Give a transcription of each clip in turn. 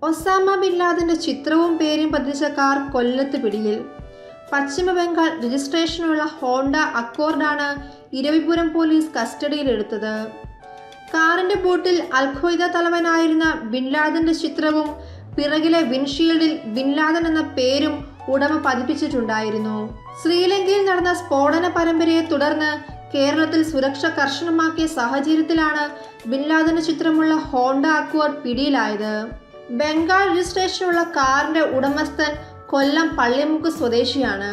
Osama bin ലാദന്റെ ചിത്രവും പേരും പതിച്ച കാർ കൊല്ലത്ത് പിടിയിൽ. പശ്ചിമ ബംഗാൾ രജിസ്ട്രേഷനുള്ള ഹോണ്ട അക്കോർഡാണ് ഇരവിപുരം പോലീസ് കസ്റ്റഡിയിലെടുത്തത്. കാറിന്റെ ബൂട്ടിൽ അൽ ഖ്വയ്ദ തലവനായിരുന്ന ബിൻ ലാദന്റെ ചിത്രവും പിറകിലെ വിൻഷീൽഡിൽ ബിൻ ലാദൻ എന്ന പേരും ഉടമ പതിപ്പിച്ചിട്ടുണ്ടായിരുന്നു. ശ്രീലങ്കയിൽ നടന്ന സ്ഫോടന പരമ്പരയെ തുടർന്ന് കേരളത്തിൽ സുരക്ഷ കർശനമാക്കിയ സാഹചര്യത്തിലാണ് ബിൻ ലാദന്റെ ചിത്രമുള്ള ഹോണ്ട അക്വാർഡ് പിടിയിലായത്. ബംഗാൾ രജിസ്ട്രേഷനുള്ള കാറിന്റെ ഉടമസ്ഥൻ കൊല്ലം പള്ളിമുക്ക് സ്വദേശിയാണ്.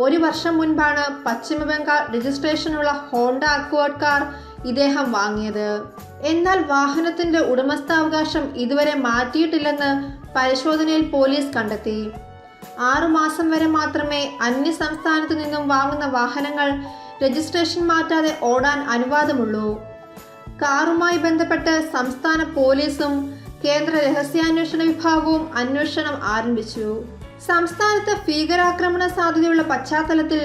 1 വർഷം മുൻപാണ് പശ്ചിമ ബംഗാൾ രജിസ്ട്രേഷനുള്ള ഹോണ്ട അക്വാർഡ് കാർ ഇദ്ദേഹം വാങ്ങിയത്. എന്നാൽ വാഹനത്തിന്റെ ഉടമസ്ഥാവകാശം ഇതുവരെ മാറ്റിയിട്ടില്ലെന്ന് പരിശോധനയിൽ പോലീസ് കണ്ടെത്തി. 6 മാസം വരെ മാത്രമേ അന്യ സംസ്ഥാനത്തു നിന്നും വാങ്ങുന്ന വാഹനങ്ങൾ രജിസ്ട്രേഷൻ മാറ്റാതെ ഓടാൻ അനുവാദമുള്ളൂ. കാറുമായി ബന്ധപ്പെട്ട് സംസ്ഥാന പോലീസും കേന്ദ്ര രഹസ്യാന്വേഷണ വിഭാഗവും അന്വേഷണം ആരംഭിച്ചു. സംസ്ഥാനത്ത് ഭീകരാക്രമണ സാധ്യതയുള്ള പശ്ചാത്തലത്തിൽ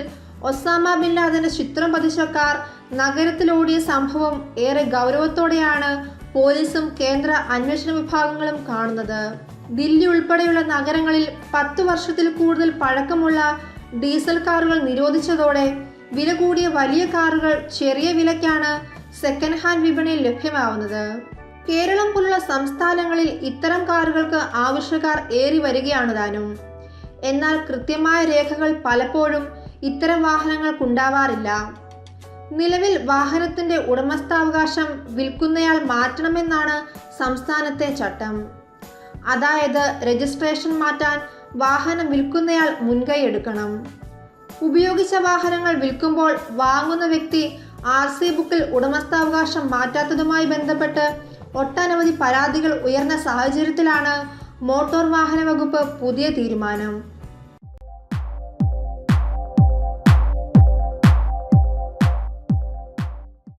ഒസാമ ബിൻ ലാദന്റെ ചിത്രം പതിച്ച കാർ നഗരത്തിലോടിയ സംഭവം ഏറെ ഗൗരവത്തോടെയാണ് പോലീസും കേന്ദ്ര അന്വേഷണ വിഭാഗങ്ങളും കാണുന്നത്. ദില്ലി ഉൾപ്പെടെയുള്ള നഗരങ്ങളിൽ 10 വർഷത്തിൽ കൂടുതൽ പഴക്കമുള്ള ഡീസൽ കാറുകൾ നിരോധിച്ചതോടെ വില കൂടിയ വലിയ കാറുകൾ ചെറിയ വിലയ്ക്കാണ് സെക്കൻഡ് ഹാൻഡ് വിപണിയിൽ ലഭ്യമാവുന്നത്. കേരളം പോലുള്ള സംസ്ഥാനങ്ങളിൽ ഇത്തരം കാറുകൾക്ക് ആവശ്യക്കാർ ഏറി വരികയാണ് താനും. എന്നാൽ കൃത്യമായ രേഖകൾ പലപ്പോഴും ഇത്തരം വാഹനങ്ങൾക്കുണ്ടാവാറില്ല. നിലവിൽ വാഹനത്തിന്റെ ഉടമസ്ഥാവകാശം വിൽക്കുന്നയാൾ മാറ്റണമെന്നാണ് സംസ്ഥാനത്തെ ചട്ടം. അതായത് രജിസ്ട്രേഷൻ മാറ്റാൻ വാഹനം വിൽക്കുന്നയാൾ മുൻകൈ എടുക്കണം. ഉപയോഗിച്ച വാഹനങ്ങൾ വിൽക്കുമ്പോൾ വാങ്ങുന്ന വ്യക്തി RC ബുക്കിൽ ഉടമസ്ഥാവകാശം മാറ്റാത്തതുമായി ബന്ധപ്പെട്ട് ഒട്ടനവധി പരാതികൾ ഉയർന്ന സാഹചര്യത്തിലാണ് മോട്ടോർ വാഹന വകുപ്പ് പുതിയ തീരുമാനം.